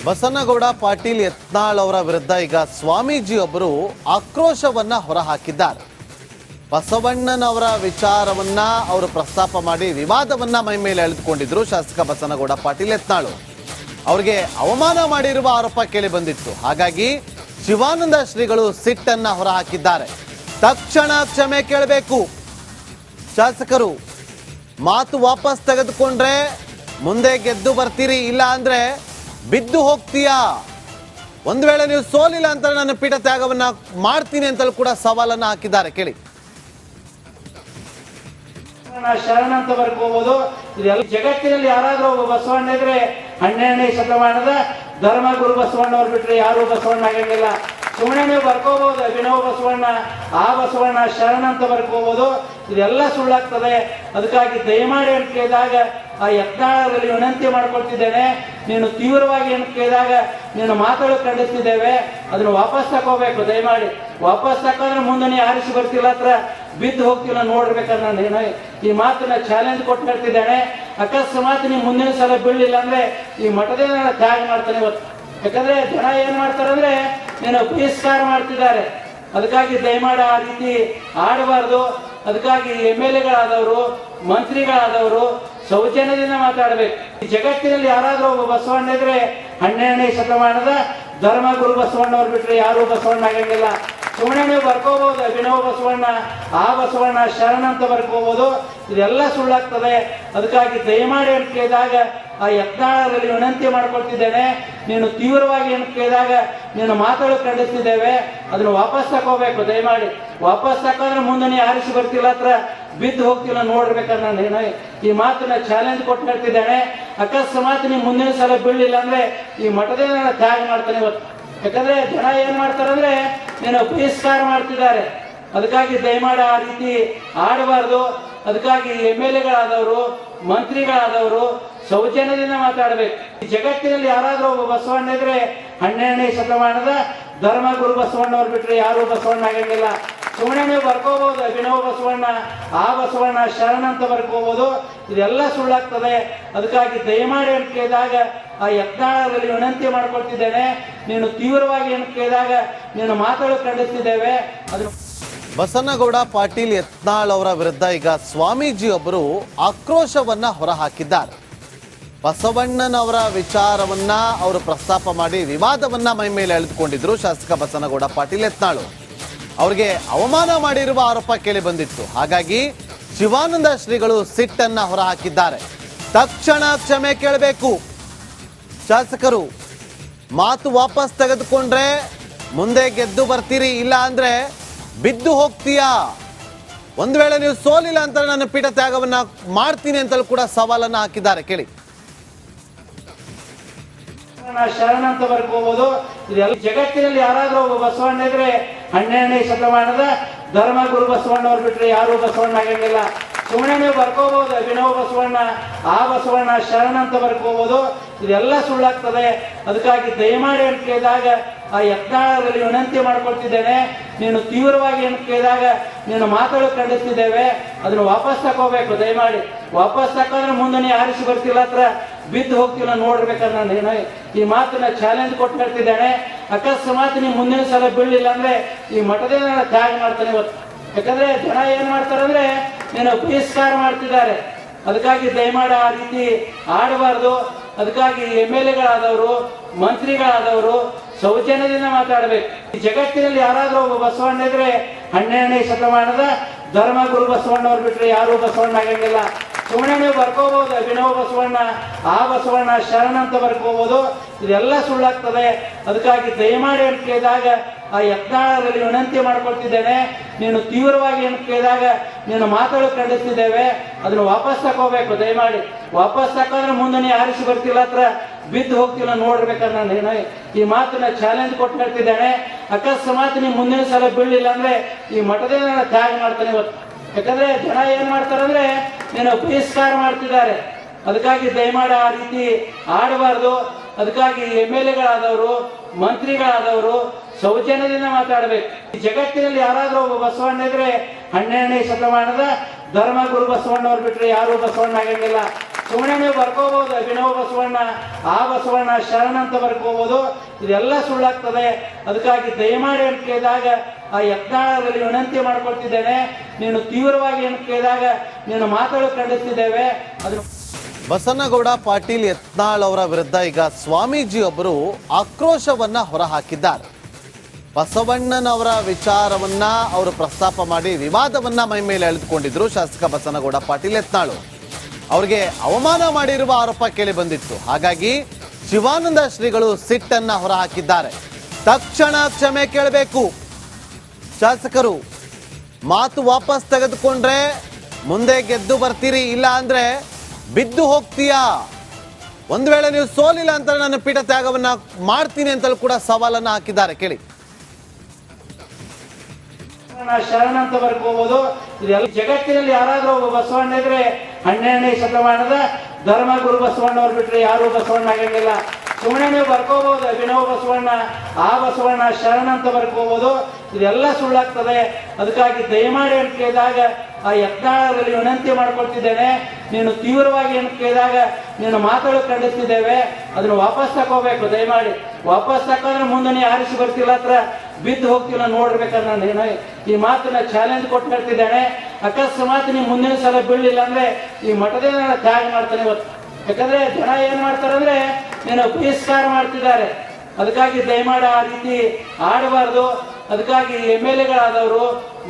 ಬಸನಗೌಡ ಪಾಟೀಲ್ ಯತ್ನಾಳ್ ಅವರ ವಿರುದ್ಧ ಈಗ ಸ್ವಾಮೀಜಿ ಒಬ್ಬರು ಆಕ್ರೋಶವನ್ನ ಹೊರಹಾಕಿದ್ದಾರೆ. ಬಸವಣ್ಣನವರ ವಿಚಾರವನ್ನ ಅವರು ಪ್ರಸ್ತಾಪ ಮಾಡಿ ವಿವಾದವನ್ನ ಮೈ ಮೇಲೆ ಎಳೆದುಕೊಂಡಿದ್ರು. ಶಾಸಕ ಬಸನಗೌಡ ಪಾಟೀಲ್ ಯತ್ನಾಳ್ ಅವರಿಗೆ ಅವಮಾನ ಮಾಡಿರುವ ಆರೋಪ ಕೇಳಿ ಬಂದಿತ್ತು. ಹಾಗಾಗಿ ಶಿವಾನಂದ ಶ್ರೀಗಳು ಸಿಟ್ಟನ್ನ ಹೊರಹಾಕಿದ್ದಾರೆ. ತಕ್ಷಣ ಕ್ಷಮೆ ಕೇಳಬೇಕು. ಶಾಸಕರು ಮಾತು ವಾಪಸ್ ತೆಗೆದುಕೊಂಡ್ರೆ ಮುಂದೆ ಗೆದ್ದು ಬರ್ತೀರಿ, ಇಲ್ಲ ಅಂದ್ರೆ ಬಿದ್ದು ಹೋಗ್ತೀಯಾ. ಒಂದು ವೇಳೆ ನೀವು ಸೋಲಿಲ್ಲ ಅಂತ ನನ್ನ ಪೀಠ ತ್ಯಾಗವನ್ನ ಮಾಡ್ತೀನಿ ಅಂತಲೂ ಕೂಡ ಸವಾಲನ್ನ ಹಾಕಿದ್ದಾರೆ. ಕೇಳಿ. ಶರಣ ಅಂತ ಬರ್ಕೋಬಹುದು. ಇದೆಲ್ಲ ಜಗತ್ತಿನಲ್ಲಿ ಯಾರಾದ್ರೂ ಒಬ್ಬ ಬಸವಣ್ಣ ಇದ್ರೆ 12ನೇ ಶತಮಾನದ ಧರ್ಮ ಗುರು ಬಸವಣ್ಣವ್ರು ಬಿಟ್ರೆ ಯಾರು ಬಸವಣ್ಣ ಆಗಂಗಿಲ್ಲ. ಸುಮ್ಮನೆ ನೀವು ಬರ್ಕೋಬಹುದು ಅಭಿನವ ಬಸವಣ್ಣ, ಆ ಬಸವಣ್ಣ ಶರಣ ಅಂತ ಬರ್ಕೋಬಹುದು. ಇದೆಲ್ಲ ಸುಳ್ಳಾಗ್ತದೆ. ಅದಕ್ಕಾಗಿ ದಯಮಾಡಿ ಅಂತ ಕೇಳಿದಾಗ ಆ ಯತ್ನಾಳರಲ್ಲಿ ವಿನಂತಿ ಮಾಡ್ಕೊಳ್ತಿದ್ದೇನೆ. ನೀನು ತೀವ್ರವಾಗಿ ಅಂತ ಕೇಳಿದಾಗ ನೀನು ಮಾತಾಡೋ ಖಂಡಿಸ್ತಿದ್ದೇವೆ, ಅದನ್ನು ವಾಪಸ್ ತಕೋಬೇಕು. ದಯಮಾಡಿ ವಾಪಸ್ ತಕೊಂಡ್ರೆ ಮುಂದೆ ನೀ ಆರಿಸಿ ಬರ್ತಿಲ್ಲ, ಹತ್ರ ಬಿದ್ದು ಹೋಗ್ತಿಲ್ಲ ನೋಡ್ಬೇಕಂದ್ರೆ ನೀನು ಈ ಮಾತನ್ನ ಚಾಲೆಂಜ್ ಕೊಟ್ಟು ಹೇಳ್ತಿದ್ದೇನೆ. ಅಕಸ್ಮಾತ್ ನೀವು ಮುಂದಿನ ಸಲ ಬೀಳಲಿಲ್ಲ ಅಂದ್ರೆ ಈ ಮಠದಿಂದ ನಾನು ತ್ಯಾಗ ಮಾಡ್ತಾನೆ ಇವತ್ತು. ಯಾಕಂದ್ರೆ ಜನ ಏನ್ ಮಾಡ್ತಾರಂದ್ರೆ ನೀನು ಬಹಿಷ್ಕಾರ ಮಾಡ್ತಿದ್ದಾರೆ. ಅದಕ್ಕಾಗಿ ದಯಮಾಡಿ ಆ ರೀತಿ ಆಡಬಾರ್ದು. ಅದಕ್ಕಾಗಿ MLA ಗಳಾದವರು, ಮಂತ್ರಿಗಳಾದವರು ಸೌಜನ್ಯದಿಂದ ಮಾತಾಡಬೇಕು. ಈ ಜಗತ್ತಿನಲ್ಲಿ ಯಾರಾದ್ರೂ ಒಬ್ಬ ಬಸವಣ್ಣ ಇದ್ರೆ 12ನೇ ಶತಮಾನದ ಧರ್ಮ ಗುರು ಬಸವಣ್ಣವ್ರು ಬಿಟ್ರೆ ಯಾರು ಬಸವಣ್ಣ ಆಗಂಗಿಲ್ಲ. ಸುಮ್ಮನೆ ನೀವು ಬರ್ಕೋಬಹುದು ಅಭಿನವ ಬಸವಣ್ಣ, ಆ ಬಸವಣ್ಣ ಶರಣ ಅಂತ ಬರ್ಕೋಬಹುದು. ಇದೆಲ್ಲ ಸುಳ್ಳಾಗ್ತದೆ. ಅದಕ್ಕಾಗಿ ದಯಮಾಡಿ ಅಂತ ಕೇಳಿದಾಗ ಆ ಯತ್ನಾಳರಲ್ಲಿ ವಿನಂತಿ ಮಾಡ್ಕೊಳ್ತಿದ್ದೇನೆ. ನೀನು ತೀವ್ರವಾಗಿ ಅಂತ ಕೇಳಿದಾಗ ನೀನು ಮಾತಾಡೋ ಖಂಡಿಸ್ತಿದ್ದೇವೆ, ಅದನ್ನು ವಾಪಸ್ ತಕೋಬೇಕು. ದಯಮಾಡಿ ವಾಪಸ್ ತಕೊಂಡ್ರೆ ಮುಂದೆ ನೀ ಆರಿಸಿ ಬರ್ತಿಲ್ಲ, ಹತ್ರ ಬಿದ್ದು ಹೋಗ್ತಿಲ್ಲ ನೋಡ್ಬೇಕಂದ್ರೆ ನೀನು ಈ ಮಾತನ್ನ ಚಾಲೆಂಜ್ ಕೊಟ್ಟು ಹೇಳ್ತಿದ್ದೇನೆ. ಅಕಸ್ಮಾತ್ ನೀವು ಮುಂದಿನ ಸಲ ಬೀಳಲಿಲ್ಲ ಅಂದ್ರೆ ಈ ಮಠದಿಂದ ನಾನು ತ್ಯಾಗ ಮಾಡ್ತಾನೆ ಇವತ್ತು. ಯಾಕಂದ್ರೆ ಜನ ಏನ್ ಮಾಡ್ತಾರಂದ್ರೆ ನೀನು ಬಹಿಷ್ಕಾರ ಮಾಡ್ತಿದ್ದಾರೆ. ಅದಕ್ಕಾಗಿ ದಯಮಾಡಿ ಆ ರೀತಿ ಆಡಬಾರ್ದು. ಅದಕ್ಕಾಗಿ MLA ಗಳಾದವರು, ಮಂತ್ರಿಗಳಾದವರು ಸೌಜನ್ಯದಿಂದ ಮಾತಾಡಬೇಕು. ಈ ಜಗತ್ತಿನಲ್ಲಿ ಯಾರಾದ್ರೂ ಒಬ್ಬ ಬಸವಣ್ಣ ಇದ್ರೆ 12ನೇ ಶತಮಾನದ ಧರ್ಮ ಗುರು ಬಸವಣ್ಣವ್ರು ಬಿಟ್ರೆ ಯಾರು ಬಸವಣ್ಣ ಆಗಂಗಿಲ್ಲ. ಸುಮ್ಮನೆ ನೀವು ಬರ್ಕೋಬಹುದು ಅಭಿನವ ಬಸವಣ್ಣ, ಆ ಬಸವಣ್ಣ ಶರಣ ಅಂತ ಬರ್ಕೋಬಹುದು. ಇದೆಲ್ಲ ಸುಳ್ಳಾಗ್ತದೆ. ಅದಕ್ಕಾಗಿ ದಯಮಾಡಿ ಅಂತ ಕೇಳಿದಾಗ ಆ ಯತ್ನಾಳರಲ್ಲಿ ವಿನಂತಿ ಮಾಡ್ಕೊಳ್ತಿದ್ದೇನೆ. ನೀನು ತೀವ್ರವಾಗಿ ಅಂತ ಕೇಳಿದಾಗ ನೀನು ಮಾತಾಡೋ ಖಂಡಿಸ್ತಿದ್ದೇವೆ, ಅದನ್ನು ಬಸನಗೌಡ ಪಾಟೀಲ್ ಯತ್ನಾಳ್ ಅವರ ವಿರುದ್ಧ ಈಗ ಸ್ವಾಮೀಜಿ ಒಬ್ಬರು ಆಕ್ರೋಶವನ್ನ ಹೊರಹಾಕಿದ್ದಾರೆ. ಬಸವಣ್ಣನವರ ವಿಚಾರವನ್ನ ಅವರು ಪ್ರಸ್ತಾಪ ಮಾಡಿ ವಿವಾದವನ್ನ ಮೈ ಮೇಲೆ ಎಳೆದುಕೊಂಡಿದ್ರು. ಶಾಸಕ ಬಸನಗೌಡ ಪಾಟೀಲ್ ಯತ್ನಾಳ್ ಅವರಿಗೆ ಅವಮಾನ ಮಾಡಿರುವ ಆರೋಪ ಕೇಳಿ ಬಂದಿತ್ತು. ಹಾಗಾಗಿ ಶಿವಾನಂದ ಶ್ರೀಗಳು ಸಿಟ್ಟನ್ನ ಹೊರಹಾಕಿದ್ದಾರೆ. ತಕ್ಷಣ ಕ್ಷಮೆ ಕೇಳಬೇಕು. ಶಾಸಕರು ಮಾತು ವಾಪಸ್ ತೆಗೆದುಕೊಂಡ್ರೆ ಮುಂದೆ ಗೆದ್ದು ಬರ್ತೀರಿ, ಇಲ್ಲ ಅಂದ್ರೆ ಬಿದ್ದು ಹೋಗ್ತೀಯಾ. ಒಂದು ವೇಳೆ ನೀವು ಸೋಲಿಲ್ಲ ಅಂತ ನನ್ನ ಪೀಠ ತ್ಯಾಗವನ್ನ ಮಾಡ್ತೀನಿ ಅಂತಲೂ ಕೂಡ ಸವಾಲನ್ನ ಹಾಕಿದ್ದಾರೆ. ಕೇಳಿ. ಶರಣ ಅಂತ ಬರ್ಕೋಬಹುದು. ಇದೆಲ್ಲ ಜಗತ್ತಿನಲ್ಲಿ ಯಾರಾದ್ರೂ ಒಬ್ಬ ಬಸವಣ್ಣ ಇದ್ರೆ 12ನೇ ಶತಮಾನದ ಧರ್ಮ ಗುರು ಬಸವಣ್ಣವ್ರು ಬಿಟ್ರೆ ಯಾರು ಬಸವಣ್ಣ ಆಗಂಗಿಲ್ಲ. ಸುಮ್ಮನೆ ನೀವು ಬರ್ಕೋಬಹುದು ಅಭಿನವ ಬಸವಣ್ಣ, ಆ ಬಸವಣ್ಣ ಶರಣ ಅಂತ ಬರ್ಕೋಬಹುದು. ಇದೆಲ್ಲ ಸುಳ್ಳಾಗ್ತದೆ. ಅದಕ್ಕಾಗಿ ದಯಮಾಡಿ ಅಂತ ಕೇಳಿದಾಗ ಆ ಯತ್ನಾಳರಲ್ಲಿ ವಿನಂತಿ ಮಾಡ್ಕೊಳ್ತಿದ್ದೇನೆ. ನೀನು ತೀವ್ರವಾಗಿ ಅಂತ ಕೇಳಿದಾಗ ನೀನು ಮಾತಾಡೋ ಖಂಡಿಸ್ತಿದ್ದೇವೆ, ಅದನ್ನು ವಾಪಸ್ ತಕೋಬೇಕು. ದಯಮಾಡಿ ವಾಪಸ್ ತಕೊಂಡ್ರೆ ಮುಂದೆ ನೀ ಆರಿಸಿ ಬರ್ತಿಲ್ಲ, ಹತ್ರ ಬಿದ್ದು ಹೋಗ್ತಿಲ್ಲ ನೋಡ್ಬೇಕಂದ್ರೆ ನೀನು ಈ ಮಾತನ್ನ ಚಾಲೆಂಜ್ ಕೊಟ್ಟು ಹೇಳ್ತಿದ್ದೇನೆ. ಅಕಸ್ಮಾತ್ ನೀವು ಮುಂದಿನ ಸಲ ಬೀಳಲಿಲ್ಲ ಅಂದ್ರೆ ಈ ಮಠದಿಂದ ನಾನು ತ್ಯಾಗ ಮಾಡ್ತಾನೆ ಇವತ್ತು. ಯಾಕಂದ್ರೆ ಜನ ಏನ್ ಮಾಡ್ತಾರಂದ್ರೆ ನೀನು ಬಹಿಷ್ಕಾರ ಮಾಡ್ತಿದ್ದಾರೆ. ಅದಕ್ಕಾಗಿ ದಯಮಾಡಿ ಆ ರೀತಿ ಆಡಬಾರ್ದು. ಅದಕ್ಕಾಗಿ MLA ಗಳಾದವರು, ಮಂತ್ರಿಗಳಾದವರು ಸೌಜನ್ಯದಿಂದ ಮಾತಾಡಬೇಕು. ಈ ಜಗತ್ತಿನಲ್ಲಿ ಯಾರಾದ್ರೂ ಒಬ್ಬ ಬಸವಣ್ಣ ಇದ್ರೆ 12ನೇ ಶತಮಾನದ ಧರ್ಮ ಗುರು ಬಸವಣ್ಣವ್ರು ಬಿಟ್ರೆ ಯಾರು ಬಸವಣ್ಣ ಆಗಂಗಿಲ್ಲ. ಸುಮ್ಮನೆ ನೀವು ಬರ್ಕೋಬಹುದು ಅಭಿನವ ಬಸವಣ್ಣ, ಆ ಬಸವಣ್ಣ ಶರಣ ಅಂತ ಬರ್ಕೋಬಹುದು. ಇದೆಲ್ಲ ಸುಳ್ಳಾಗ್ತದೆ. ಅದಕ್ಕಾಗಿ ದಯಮಾಡಿ ಅಂತ ಕೇಳಿದಾಗ ಆ ಯತ್ನಾಳರಲ್ಲಿ ವಿನಂತಿ ಮಾಡ್ಕೊಳ್ತಿದ್ದೇನೆ. ನೀನು ತೀವ್ರವಾಗಿ ಅಂತ ಕೇಳಿದಾಗ ನೀನು ಮಾತಾಡೋ ಖಂಡಿಸ್ತಿದ್ದೇವೆ, ಅದನ್ನು ವಾಪಸ್ ತಕೋಬೇಕು. ದಯಮಾಡಿ ವಾಪಸ್ ತಕೊಂಡ್ರೆ ಮುಂದೆ ನೀ ಆರಿಸಿ ಬರ್ತಿಲ್ಲ, ಹತ್ರ ಬಿದ್ದು ಹೋಗ್ತಿಲ್ಲ ನೋಡ್ಬೇಕಂದ್ರೆ ನೀನು ಈ ಮಾತನ್ನ ಚಾಲೆಂಜ್ ಕೊಟ್ಟು ಹೇಳ್ತಿದ್ದೇನೆ. ಅಕಸ್ಮಾತ್ ನೀವು ಮುಂದಿನ ಸಲ ಬೀಳಲಿಲ್ಲ ಅಂದ್ರೆ ಈ ಮಠದಿಂದ ನಾನು ತ್ಯಾಗ ಮಾಡ್ತಾನೆ ಇವತ್ತು. ಯಾಕಂದ್ರೆ ಜನ ಏನ್ ಮಾಡ್ತಾರಂದ್ರೆ ನೀನು ಬಹಿಷ್ಕಾರ ಮಾಡ್ತಿದ್ದಾರೆ. ಅದಕ್ಕಾಗಿ ದಯಮಾಡಿ ಆ ರೀತಿ ಆಡಬಾರ್ದು. ಅದಕ್ಕಾಗಿ MLA ಗಳಾದವರು, ಮಂತ್ರಿಗಳಾದವರು ಸೌಜನ್ಯದಿಂದ ಮಾತಾಡಬೇಕು. ಈ ಜಗತ್ತಿನಲ್ಲಿ ಯಾರಾದ್ರೂ ಒಬ್ಬ ಬಸವಣ್ಣ ಇದ್ರೆ 12ನೇ ಶತಮಾನದ ಧರ್ಮ ಗುರು ಬಸವಣ್ಣವ್ರು ಬಿಟ್ರೆ ಯಾರು ಬಸವಣ್ಣ ಆಗಂಗಿಲ್ಲ. ಸುಮ್ಮನೆ ನೀವು ಬರ್ಕೋಬಹುದು ಅಭಿನವ ಬಸವಣ್ಣ, ಆ ಬಸವಣ್ಣ ಶರಣ ಅಂತ ಬರ್ಕೋಬಹುದು. ಇದೆಲ್ಲ ಸುಳ್ಳಾಗ್ತದೆ. ಅದಕ್ಕಾಗಿ ದಯಮಾಡಿ ಅಂತ ಕೇಳಿದಾಗ ಆ ಯತ್ನಾಳರಲ್ಲಿ ವಿನಂತಿ ಮಾಡ್ಕೊಳ್ತಿದ್ದೇನೆ. ನೀನು ತೀವ್ರವಾಗಿ ಅಂತ ಕೇಳಿದಾಗ ನೀನು ಮಾತಾಡಲು ಖಂಡಿಸ್ತಿದ್ದೇವೆ. ಅದು ಬಸನಗೌಡ ಪಾಟೀಲ್ ಯತ್ನಾಳ್ ಅವರ ವಿರುದ್ಧ ಈಗ ಸ್ವಾಮೀಜಿಯೊಬ್ಬರು ಆಕ್ರೋಶವನ್ನ ಹೊರಹಾಕಿದ್ದಾರೆ. ಬಸವಣ್ಣನವರ ವಿಚಾರವನ್ನ ಅವರು ಪ್ರಸ್ತಾಪ ಮಾಡಿ ವಿವಾದವನ್ನ ಮೈ ಮೇಲೆ ಎಳೆದುಕೊಂಡಿದ್ರು. ಶಾಸಕ ಬಸನಗೌಡ ಪಾಟೀಲ್ ಯತ್ನಾಳ್ ಅವರಿಗೆ ಅವಮಾನ ಮಾಡಿರುವ ಆರೋಪ ಕೇಳಿ ಬಂದಿತ್ತು. ಹಾಗಾಗಿ ಶಿವಾನಂದ ಶ್ರೀಗಳು ಸಿಟ್ಟನ್ನ ಹೊರಹಾಕಿದ್ದಾರೆ. ತಕ್ಷಣ ಕ್ಷಮೆ ಕೇಳಬೇಕು ಶಾಸಕರು. ಮಾತು ವಾಪಸ್ ತೆಗೆದುಕೊಂಡ್ರೆ ಮುಂದೆ ಗೆದ್ದು ಬರ್ತೀರಿ, ಇಲ್ಲ ಅಂದ್ರೆ ಬಿದ್ದು ಹೋಗ್ತೀಯಾ. ಒಂದು ವೇಳೆ ನೀವು ಸೋಲಿಲ್ಲ ಅಂತ ನಾನು ಪೀಠ ತ್ಯಾಗವನ್ನ ಮಾಡ್ತೀನಿ ಅಂತಲೂ ಕೂಡ ಸವಾಲನ್ನ ಹಾಕಿದ್ದಾರೆ. ಕೇಳಿ. ಶರಣ ಅಂತ ಬರ್ಕೋಬಹುದು. ಇದೆಲ್ಲ ಜಗತ್ತಿನಲ್ಲಿ ಯಾರಾದ್ರೂ ಒಬ್ಬ ಬಸವಣ್ಣ ಇದ್ರೆ 12ನೇ ಶತಮಾನದ ಧರ್ಮ ಗುರು ಬಸವಣ್ಣವ್ರು ಬಿಟ್ರೆ ಯಾರು ಬಸವಣ್ಣ ಆಗಂಗಿಲ್ಲ. ಸುಮ್ಮನೆ ನೀವು ಬರ್ಕೋಬಹುದು ಅಭಿನವ ಬಸವಣ್ಣ, ಆ ಬಸವಣ್ಣ ಶರಣ ಅಂತ ಬರ್ಕೋಬಹುದು. ಇದೆಲ್ಲ ಸುಳ್ಳಾಗ್ತದೆ. ಅದಕ್ಕಾಗಿ ದಯಮಾಡಿ ಅಂತ ಕೇಳಿದಾಗ ಆ ಯತ್ನಾಳರಲ್ಲಿ ವಿನಂತಿ ಮಾಡ್ಕೊಳ್ತಿದ್ದೇನೆ. ನೀನು ತೀವ್ರವಾಗಿ ಅಂತ ಕೇಳಿದಾಗ ನೀನು ಮಾತಾಡಲು ಖಂಡಿಸ್ತಿದ್ದೇವೆ. ಅದನ್ನು ವಾಪಸ್ ತಗೋಬೇಕು. ದಯಮಾಡಿ ವಾಪಸ್ ತಕೊಂಡ್ರೆ ಮುಂದೆ ನೀ ಆರಿಸಿ ಬರ್ತಿಲ್ಲ, ಹತ್ರ ಬಿದ್ದು ಹೋಗ್ತಿಲ್ಲ ನೋಡ್ಬೇಕಂದ್ರೆ ನಾನು ಈ ಮಾತನ್ನ ಚಾಲೆಂಜ್ ಕೊಟ್ಟು ಹೇಳ್ತಿದ್ದೇನೆ. ಅಕಸ್ಮಾತ್ ನೀವು ಮುಂದಿನ ಸಲ ಬೀಳಲಿಲ್ಲ ಅಂದ್ರೆ ಈ ಮಠದಿಂದ ತ್ಯಾಗ ಮಾಡ್ತಾನೆ ಇವತ್ತು. ಯಾಕಂದ್ರೆ ಜನ ಏನ್ ಮಾಡ್ತಾರಂದ್ರೆ ನೀನು ಬಹಿಷ್ಕಾರ ಮಾಡ್ತಿದ್ದಾರೆ. ಅದಕ್ಕಾಗಿ ದಯಮಾಡಿ ಆ ರೀತಿ ಆಡಬಾರ್ದು. ಅದಕ್ಕಾಗಿ MLA-ಗಳಾದವರು,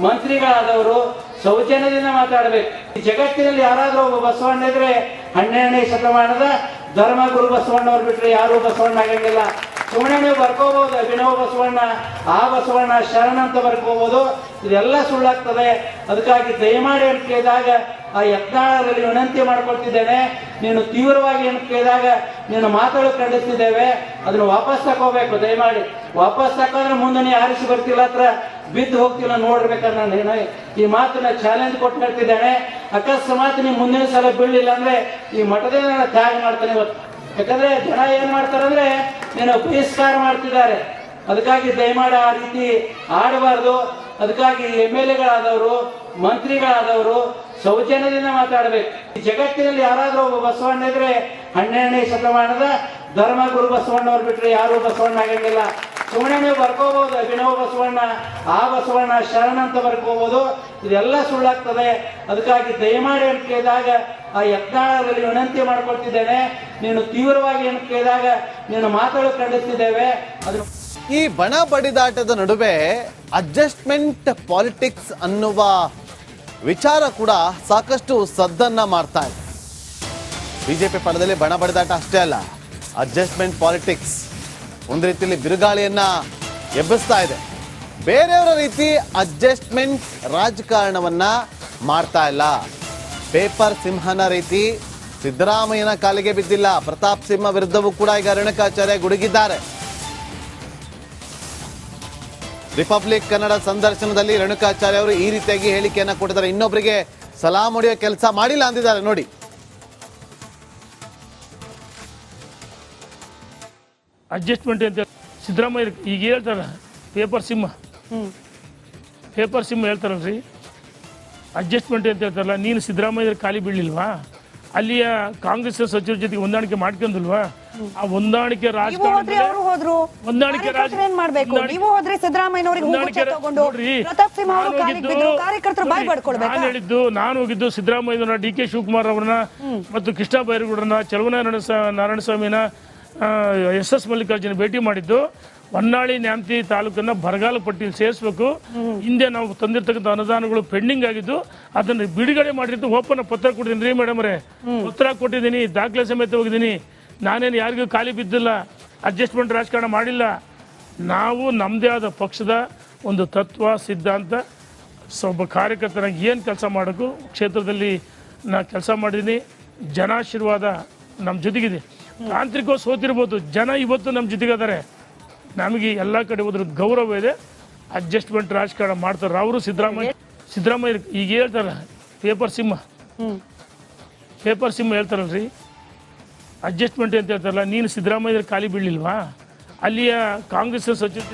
ಮಂತ್ರಿಗಳಾದವರು ಸೌಜನ್ಯದಿಂದ ಮಾತಾಡಬೇಕು. ಈ ಜಗತ್ತಿನಲ್ಲಿ ಯಾರಾದ್ರೂ ಒಬ್ಬ ಬಸವಣ್ಣ ಇದ್ರೆ 12ನೇ ಶತಮಾನದ ಧರ್ಮ ಗುರು ಬಸವಣ್ಣವ್ರು ಬಿಟ್ರೆ ಯಾರು ಬಸವಣ್ಣ ಆಗಂಗಿಲ್ಲ. ಸುಮ್ಮನೆ ನೀವು ಬರ್ಕೋಬಹುದು ಅಭಿನವ ಬಸವಣ್ಣ, ಆ ಬಸವಣ್ಣ ಶರಣ ಅಂತ ಬರ್ಕೋಬಹುದು. ಇದೆಲ್ಲ ಸುಳ್ಳಾಗ್ತದೆ. ಅದಕ್ಕಾಗಿ ದಯಮಾಡಿ ಅಂತ ಕೇಳಿದಾಗ ಆ ಯತ್ನಾಳರಲ್ಲಿ ವಿನಂತಿ ಮಾಡ್ಕೊಳ್ತಿದ್ದೇನೆ. ನೀನು ತೀವ್ರವಾಗಿ ಅಂತ ಕೇಳಿದಾಗ ನೀನು ಮಾತಾಡಲು ಖಂಡಿಸ್ತಿದ್ದೇವೆ. ಅದನ್ನು ವಾಪಸ್ ತಗೋಬೇಕು. ದಯಮಾಡಿ ವಾಪಸ್ ತಕೊಂಡ್ರೆ ಮುಂದೆ ನೀ ಆರಿಸಿ ಬರ್ತಿಲ್ಲ, ಹತ್ರ ಬಿದ್ದು ಹೋಗ್ತಿಲ್ಲ ನೋಡ್ಬೇಕಂದ್ರೆ ನಾನು ಈ ಮಾತನ್ನ ಚಾಲೆಂಜ್ ಕೊಟ್ಟು ಹೇಳ್ತಿದ್ದೇನೆ. ಅಕಸ್ಮಾತ್ ನೀವು ಮುಂದಿನ ಸಲ ಬೀಳಲಿಲ್ಲ ಅಂದ್ರೆ ಈ ಮಠದಿಂದ ತ್ಯಾಗ ಮಾಡ್ತಾನೆ ಇವತ್ತು. ಯಾಕಂದ್ರೆ ಜನ ಏನ್ ಮಾಡ್ತಾರಂದ್ರೆ ನೀನು ಬಹಿಷ್ಕಾರ ಮಾಡ್ತಿದ್ದಾರೆ. ಅದಕ್ಕಾಗಿ ದಯಮಾಡಿ ಆ ರೀತಿ ಆಡಬಾರ್ದು. ಅದಕ್ಕಾಗಿ MLA-ಗಳಾದವರು, ಮಂತ್ರಿಗಳಾದವರು ಸೌಜನ್ಯದಿಂದ ಮಾತಾಡಬೇಕು. ಈ ಜಗತ್ತಿನಲ್ಲಿ ಯಾರಾದ್ರೂ ಒಬ್ಬ ಬಸವಣ್ಣ ಇದ್ರೆ 12ನೇ ಶತಮಾನದ ಧರ್ಮ ಗುರು ಬಸವಣ್ಣವ್ರು ಬಿಟ್ರೆ ಯಾರು ಬಸವಣ್ಣ ಆಗಂಗಿಲ್ಲ. ಸುಮ್ಮನೆ ನೀವು ಬರ್ಕೋಬಹುದು ಅಭಿನವ ಬಸವಣ್ಣ, ಆ ಬಸವಣ್ಣ ಶರಣ ಅಂತ ಬರ್ಕೋಬಹುದು. ಇದೆಲ್ಲ ಸುಳ್ಳಾಗ್ತದೆ. ಅದಕ್ಕಾಗಿ ದಯಮಾಡಿ ಅಂತ ಕೇಳಿದಾಗ ಆ ಯತ್ನಾಳರಲ್ಲಿ ವಿನಂತಿ ಮಾಡ್ಕೊಳ್ತಿದ್ದೇನೆ. ನೀನು ತೀವ್ರವಾಗಿ ಅಂತ ಕೇಳಿದಾಗ ನೀನು ಮಾತಾಡಲು ಖಂಡಿಸ್ತಿದ್ದೇವೆ. ಅದನ್ನು ಈ ಬಣ ಬಡಿದಾಟದ ನಡುವೆ ಅಡ್ಜಸ್ಟ್ಮೆಂಟ್ ಪಾಲಿಟಿಕ್ಸ್ ಅನ್ನುವ ವಿಚಾರ ಕೂಡ ಸಾಕಷ್ಟು ಸದ್ದನ್ನ ಮಾಡ್ತಾ ಇದೆ. ಬಿಜೆಪಿ ಪಣದಲ್ಲಿ ಬಣ ಬಡಿದಾಟ ಅಷ್ಟೇ ಅಲ್ಲ, ಅಡ್ಜಸ್ಟ್ಮೆಂಟ್ ಪಾಲಿಟಿಕ್ಸ್ ಒಂದು ರೀತಿಯಲ್ಲಿ ಬಿರುಗಾಳಿಯನ್ನ ಎಬ್ಬಿಸ್ತಾ ಇದೆ. ಬೇರೆಯವರ ರೀತಿ ಅಡ್ಜಸ್ಟ್ಮೆಂಟ್ ರಾಜಕಾರಣವನ್ನ ಮಾಡ್ತಾ ಇಲ್ಲ. ಪೇಪರ್ ಸಿಂಹನ ರೀತಿ ಸಿದ್ದರಾಮಯ್ಯನ ಕಾಲಿಗೆ ಬಿದ್ದಿಲ್ಲ. ಪ್ರತಾಪ್ ಸಿಂಹ ವಿರುದ್ಧವೂ ಕೂಡ ಈಗ ರೇಣುಕಾಚಾರ್ಯ ಗುಡುಗಿದ್ದಾರೆ. ರಿಪಬ್ಲಿಕ್ ಕನ್ನಡ ಸಂದರ್ಶನದಲ್ಲಿ ರೇಣುಕಾಚಾರ್ಯ ಅವರು ಈ ರೀತಿಯಾಗಿ ಹೇಳಿಕೆಯನ್ನ ಕೊಟ್ಟಿದ್ದಾರೆ. ಇನ್ನೊಬ್ಬರಿಗೆ ಸಲಾಂ ಹೊಡೆಯೋ ಕೆಲಸ ಮಾಡಿಲ್ಲ ಅಂದಿದ್ದಾರೆ ನೋಡಿ. ಅಡ್ಜಸ್ಟ್ಮೆಂಟ್ ಅಂತ ಸಿದ್ದರಾಮಯ್ಯ ಈಗ ಹೇಳ್ತಾರ ಪೇಪರ್ ಸಿಂಹ ಹೇಳ್ತಾರಲ್ರಿ, ಅಡ್ಜಸ್ಟ್ಮೆಂಟ್ ಅಂತ ಹೇಳ್ತಾರಲ್ಲ. ನೀನು ಸಿದ್ದರಾಮಯ್ಯ ಖಾಲಿ ಬೀಳಲಿಲ್ವಾ? ಅಲ್ಲಿಯ ಕಾಂಗ್ರೆಸ್ ಸಚಿವರ ಜೊತೆಗೆ ಹೊಂದಾಣಿಕೆ ಮಾಡ್ಕೊಂಡಿಲ್ವಾ? ಆ ಹೊಂದಾಣಿಕೆ ರಾಜಕಾರಣ ಹೊಂದಾಣಿಕೆ ನಾನು ಹೇಳಿದ್ದು, ನಾನು ಹೋಗಿದ್ದು ಸಿದ್ದರಾಮಯ್ಯನ, DK ಶಿವಕುಮಾರ್ ಅವರನ್ನ ಮತ್ತು ಕೃಷ್ಣ ಬೈರೇಗೌಡರನ್ನ, ಚಲುವನ ನಾರಾಯಣಸ್ವಾಮಿನ, SS ಮಲ್ಲಿಕಾರ್ಜುನ ಭೇಟಿ ಮಾಡಿದ್ದು. ಹೊನ್ನಾಳಿ ನ್ಯಾಮತಿ ತಾಲೂಕನ್ನ ಬರಗಾಲ ಪಟ್ಟಿಯಲ್ಲಿ ಸೇರಿಸಬೇಕು. ಹಿಂದೆ ನಾವು ತಂದಿರ್ತಕ್ಕಂಥ ಅನುದಾನಗಳು ಪೆಂಡಿಂಗ್ ಆಗಿದ್ದು ಅದನ್ನು ಬಿಡುಗಡೆ ಮಾಡಿದ್ದು ಓಪನ್ ಪತ್ರ ಕೊಟ್ಟಿದ್ದೀನಿ ರೀ ಮೇಡಮ್ ರೇ, ಪತ್ರ ಕೊಟ್ಟಿದ್ದೀನಿ, ದಾಖಲೆ ಸಮೇತ ಹೋಗಿದ್ದೀನಿ. ನಾನೇನು ಯಾರಿಗೂ ಖಾಲಿ ಬಿದ್ದಿಲ್ಲ, ಅಡ್ಜಸ್ಟ್ಮೆಂಟ್ ರಾಜಕಾರಣ ಮಾಡಿಲ್ಲ. ನಾವು ನಮ್ಮದೇ ಆದ ಪಕ್ಷದ ಒಂದು ತತ್ವ ಸಿದ್ಧಾಂತ, ಒಬ್ಬ ಕಾರ್ಯಕರ್ತನಾಗಿ ಏನು ಕೆಲಸ ಮಾಡೋಕ್ಕೂ ಕ್ಷೇತ್ರದಲ್ಲಿ ನಾ ಕೆಲಸ ಮಾಡಿದ್ದೀನಿ. ಜನಾಶೀರ್ವಾದ ನಮ್ಮ ಜೊತೆಗಿದೆ. ತಾಂತ್ರಿಕವಾಗಿ ಸೋತಿರ್ಬೋದು, ಜನ ಇವತ್ತು ನಮ್ಮ ಜೊತೆಗಿದ್ದಾರೆ. ನಮಗೆ ಎಲ್ಲ ಕಡೆ ಹೋದ್ರ ಗೌರವ ಇದೆ. ಅಡ್ಜಸ್ಟ್ಮೆಂಟ್ ರಾಜಕಾರಣ ಮಾಡ್ತಾರೆ ಅವರು. ಸಿದ್ದರಾಮಯ್ಯ ಈಗ ಹೇಳ್ತಾರ ಪೇಪರ್ ಸಿಂಹ ಹೇಳ್ತಾರಲ್ರಿ, ಅಡ್ಜಸ್ಟ್ಮೆಂಟ್ ಅಂತ ಹೇಳ್ತಾರಲ್ಲ. ನೀನು ಸಿದ್ದರಾಮಯ್ಯ ಖಾಲಿ ಬೀಳಲಿಲ್ವಾ? ಅಲ್ಲಿಯ ಕಾಂಗ್ರೆಸ್ ಸಚಿವ